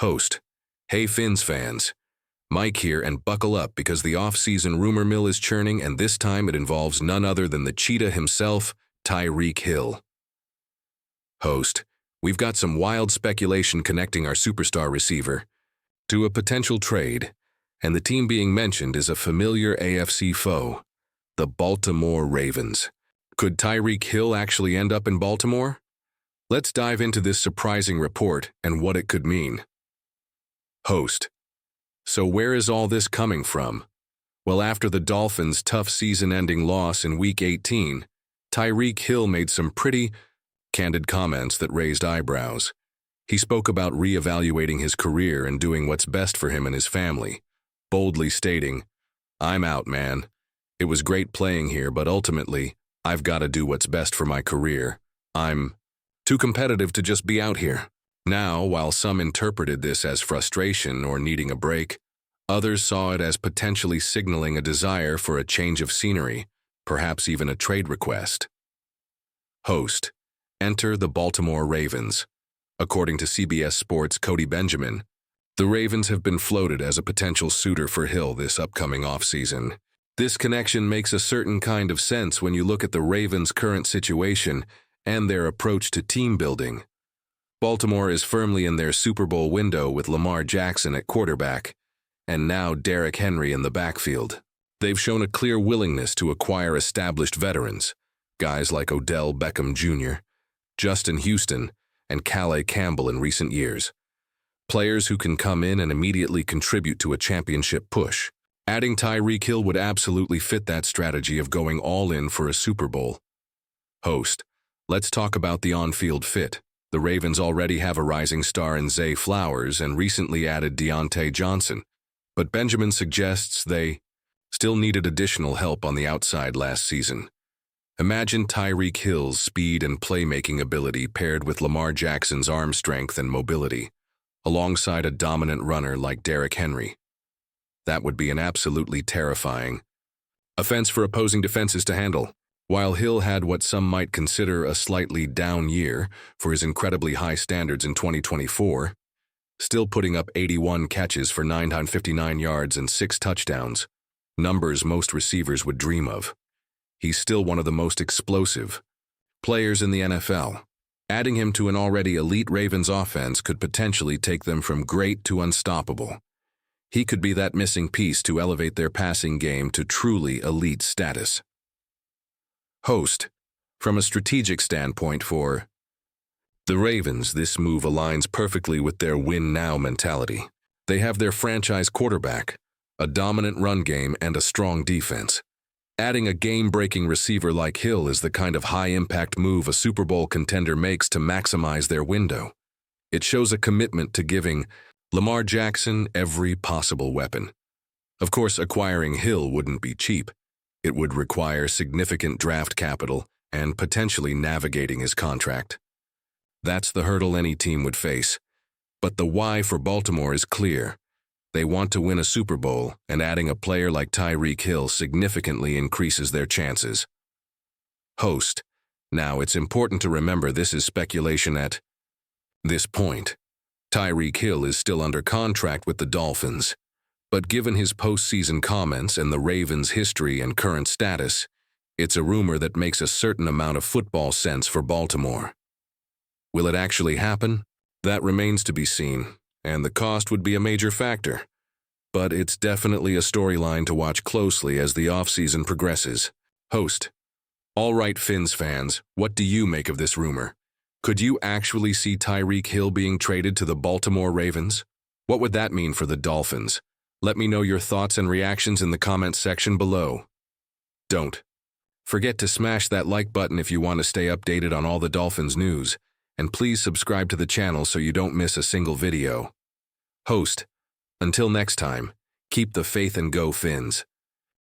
Host. Hey Fins fans. Mike here, and buckle up because the off-season rumor mill is churning, and this time it involves none other than the cheetah himself, Tyreek Hill. Host. We've got some wild speculation connecting our superstar receiver to a potential trade, and the team being mentioned is a familiar AFC foe, the Baltimore Ravens. Could Tyreek Hill actually end up in Baltimore? Let's dive into this surprising report and what it could mean. Host. So where is all this coming from? Well, after the Dolphins' tough season-ending loss in Week 18, Tyreek Hill made some pretty candid comments that raised eyebrows. He spoke about re-evaluating his career and doing what's best for him and his family, boldly stating, "I'm out, man. It was great playing here, but ultimately, I've got to do what's best for my career. I'm too competitive to just be out here." Now, while some interpreted this as frustration or needing a break, others saw it as potentially signaling a desire for a change of scenery, perhaps even a trade request. Host. Enter the Baltimore Ravens. According to CBS Sports' Cody Benjamin, the Ravens have been floated as a potential suitor for Hill this upcoming offseason. This connection makes a certain kind of sense when you look at the Ravens' current situation and their approach to team building. Baltimore is firmly in their Super Bowl window with Lamar Jackson at quarterback, and now Derrick Henry in the backfield. They've shown a clear willingness to acquire established veterans, guys like Odell Beckham Jr., Justin Houston, and Calais Campbell in recent years. Players who can come in and immediately contribute to a championship push. Adding Tyreek Hill would absolutely fit that strategy of going all in for a Super Bowl. Host. Let's talk about the on-field fit. The Ravens already have a rising star in Zay Flowers and recently added Deontay Johnson, but Benjamin suggests they still needed additional help on the outside last season. Imagine Tyreek Hill's speed and playmaking ability paired with Lamar Jackson's arm strength and mobility, alongside a dominant runner like Derrick Henry. That would be an absolutely terrifying offense for opposing defenses to handle. While Hill had what some might consider a slightly down year for his incredibly high standards in 2024, still putting up 81 catches for 959 yards and 6 touchdowns, numbers most receivers would dream of. He's still one of the most explosive players in the NFL. Adding him to an already elite Ravens offense could potentially take them from great to unstoppable. He could be that missing piece to elevate their passing game to truly elite status. Host. From a strategic standpoint for the Ravens, this move aligns perfectly with their win-now mentality. They have their franchise quarterback, a dominant run game, and a strong defense. Adding a game-breaking receiver like Hill is the kind of high-impact move a Super Bowl contender makes to maximize their window. It shows a commitment to giving Lamar Jackson every possible weapon. Of course, acquiring Hill wouldn't be cheap. It would require significant draft capital and potentially navigating his contract. That's the hurdle any team would face. But the why for Baltimore is clear. They want to win a Super Bowl, and adding a player like Tyreek Hill significantly increases their chances. Host. Now, it's important to remember this is speculation at this point. Tyreek Hill is still under contract with the Dolphins, but given his postseason comments and the Ravens' history and current status, it's a rumor that makes a certain amount of football sense for Baltimore. Will it actually happen? That remains to be seen, and the cost would be a major factor. But it's definitely a storyline to watch closely as the offseason progresses. Host. All right, Fins fans, what do you make of this rumor? Could you actually see Tyreek Hill being traded to the Baltimore Ravens? What would that mean for the Dolphins? Let me know your thoughts and reactions in the comments section below. Don't forget to smash that like button if you want to stay updated on all the Dolphins news, and please subscribe to the channel so you don't miss a single video. Host. Until next time, keep the faith and go Fins.